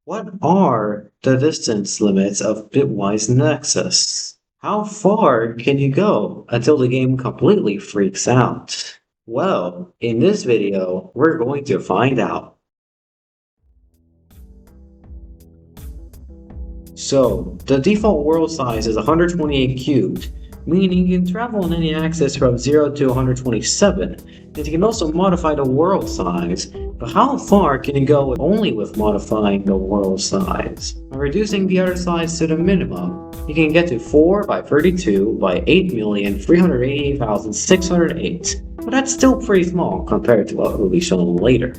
What are the distance limits of bitwise nexus? How far can you go until the game completely freaks out? Well, in this video, we're going to find out. So, the default world size is 128 cubed, meaning you can travel on any axis from 0 to 127, and you can also modify the world size. But how far can you go only with modifying the world size? By reducing the other size to the minimum, you can get to 4 by 32 by 8,388,608, but that's still pretty small compared to what will be shown later.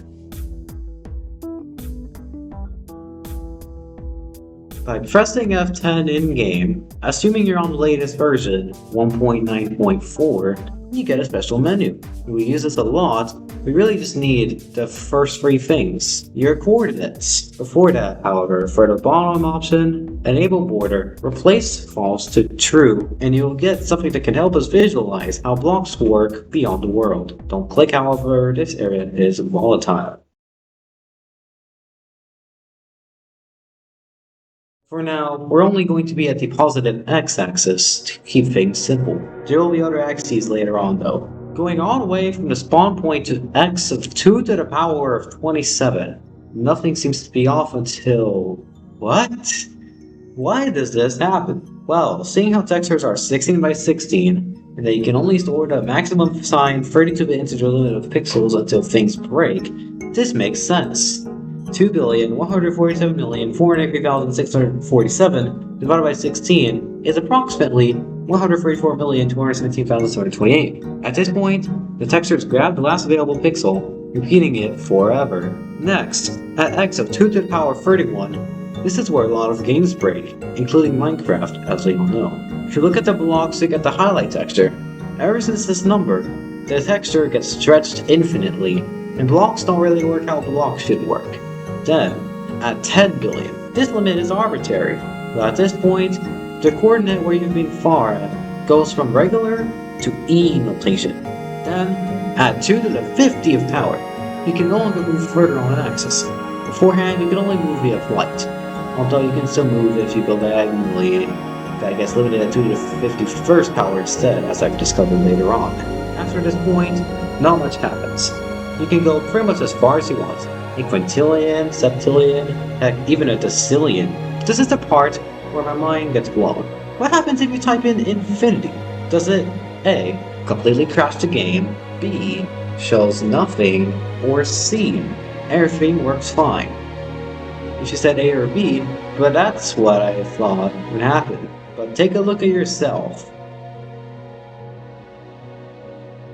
By pressing F10 in-game, assuming you're on the latest version, 1.9.4, you get a special menu. We use this a lot. We really just need the first three things, your coordinates. Before that, however, for the bottom option, enable border, replace false to true, and you'll get something that can help us visualize how blocks work beyond the world. Don't click, however, this area is volatile. For now, we're only going to be at the positive x-axis to keep things simple. There will be other axes later on though. Going all the way from the spawn point to x of 2 to the power of 27. Nothing seems to be off until... what? Why does this happen? Well, seeing how textures are 16 by 16, and that you can only store the maximum signed 32-bit integer limit of pixels until things break, this makes sense. 2,147,483,647 divided by 16 is approximately 134,217,728. At this point, the textures grab the last available pixel, repeating it forever. Next, at x of 2 to the power 31, this is where a lot of games break, including Minecraft, as we all know. If you look at the blocks, you get the highlight texture. Ever since this number, the texture gets stretched infinitely, and blocks don't really work how blocks should work. Then, at 10 billion, this limit is arbitrary, but at this point, the coordinate where you've been far at goes from regular to E notation. Then, at 2 to the 50th power, you can no longer move further on an axis. Beforehand, you can only move via flight, although you can still move if you go diagonally, that gets limited at 2 to the 51st power instead, as I've discovered later on. After this point, not much happens. You can go pretty much as far as you want. A quintillion, septillion, heck, even a decillion. This is the part where my mind gets blown. What happens if you type in infinity? Does it A. completely crash the game, B. shows nothing, or C. everything works fine? If you said A or B, but that's what I thought would happen. But take a look at yourself.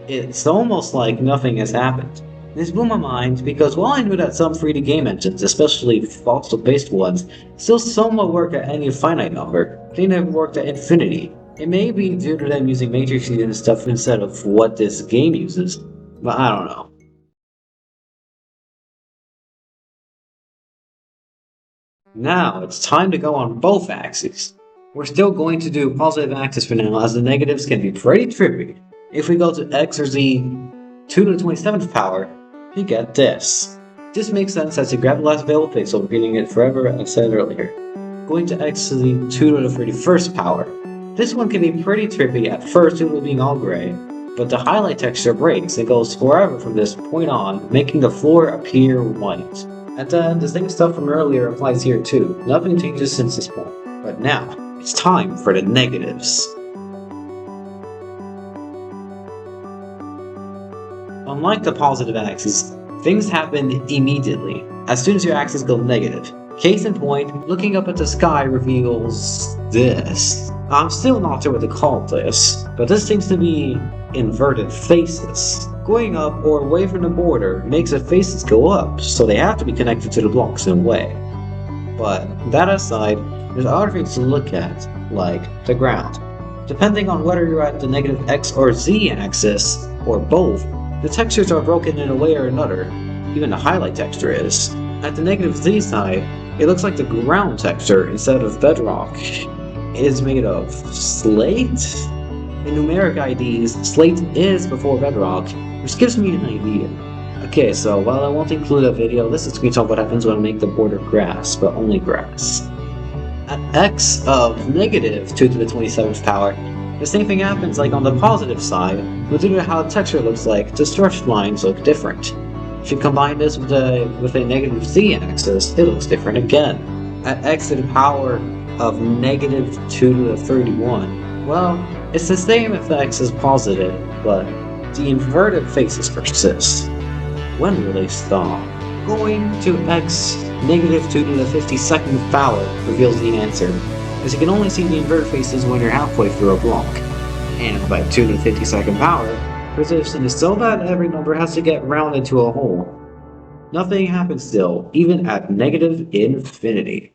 It's almost like nothing has happened. This blew my mind because while I knew that some 3D game engines, especially voxel-based ones, still somewhat work at any finite number, they never worked at infinity. It may be due to them using matrices and stuff instead of what this game uses, but I don't know. Now it's time to go on both axes. We're still going to do positive axis for now, as the negatives can be pretty trippy. If we go to x or z 2 to the 27th power, you get this. This makes sense as you grab the last available pixel, repeating it forever as I said earlier. Going to x to the 2 to the 31st power. This one can be pretty trippy at first due to being all gray, but the highlight texture breaks and goes forever from this point on, making the floor appear white. And then the same stuff from earlier applies here too. Nothing changes since this point. But now, it's time for the negatives. Unlike the positive axis, things happen immediately, as soon as your axes go negative. Case in point, looking up at the sky reveals this. I'm still not sure what to call this, but this seems to be inverted faces. Going up or away from the border makes the faces go up, so they have to be connected to the blocks in a way. But that aside, there's other things to look at, like the ground. Depending on whether you're at the negative x or z axis, or both, the textures are broken in a way or another. Even the highlight texture is. At the negative z side, it looks like the ground texture instead of bedrock. It is made of slate? In numeric IDs, slate is before bedrock, which gives me an idea. A Okay, so while I won't include a video, this is a screenshot of what happens when I make the border grass, but only grass. At x of negative 2 to the 27th power, the same thing happens like on the positive side, but due to how the texture looks like, the stretched lines look different. If you combine this with a negative z-axis, it looks different again. At x to the power of negative 2 to the 31, well, it's the same if the x is positive, but the inverted faces persist. When will they stop? Going to x negative 2 to the 52nd power reveals the answer, as you can only see the inverted faces when you're halfway through a block. And by 2 to the 52nd power, persistence is so bad every number has to get rounded to a whole. Nothing happens still, even at negative infinity.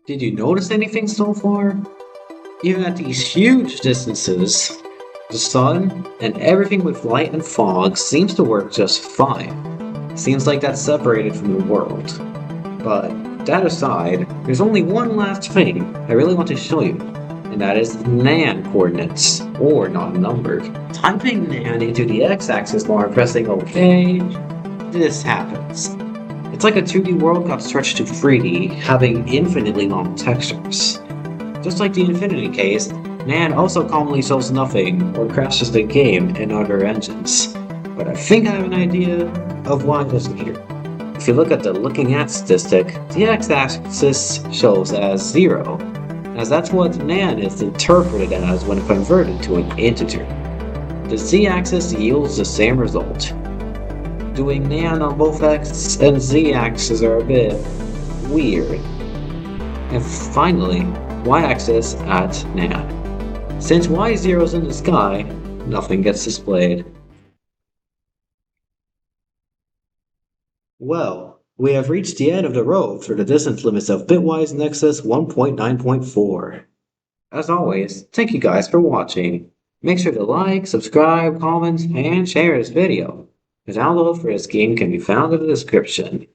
Did you notice anything so far? Even at these huge distances, the sun and everything with light and fog seems to work just fine. Seems like that's separated from the world. But that aside, there's only one last thing I really want to show you, and that is nan coordinates, or non-numbered. Typing nan into the x-axis bar and pressing OK, this happens. It's like a 2D world got stretched to 3D, having infinitely long textures. Just like the infinity case, nan also commonly shows nothing or crashes the game in other engines. But I think I have an idea of why this is here. If you look at the looking at statistic, the x-axis shows as 0, as that's what nan is interpreted as when converted to an integer. The z-axis yields the same result. Doing nan on both x and z-axis are a bit weird. And finally, y-axis at nan. Since y zeroes in the sky, nothing gets displayed. Well, we have reached the end of the road through the distance limits of bitwise Nexus 1.9.4. As always, thank you guys for watching. Make sure to like, subscribe, comment, and share this video. The download for this game can be found in the description.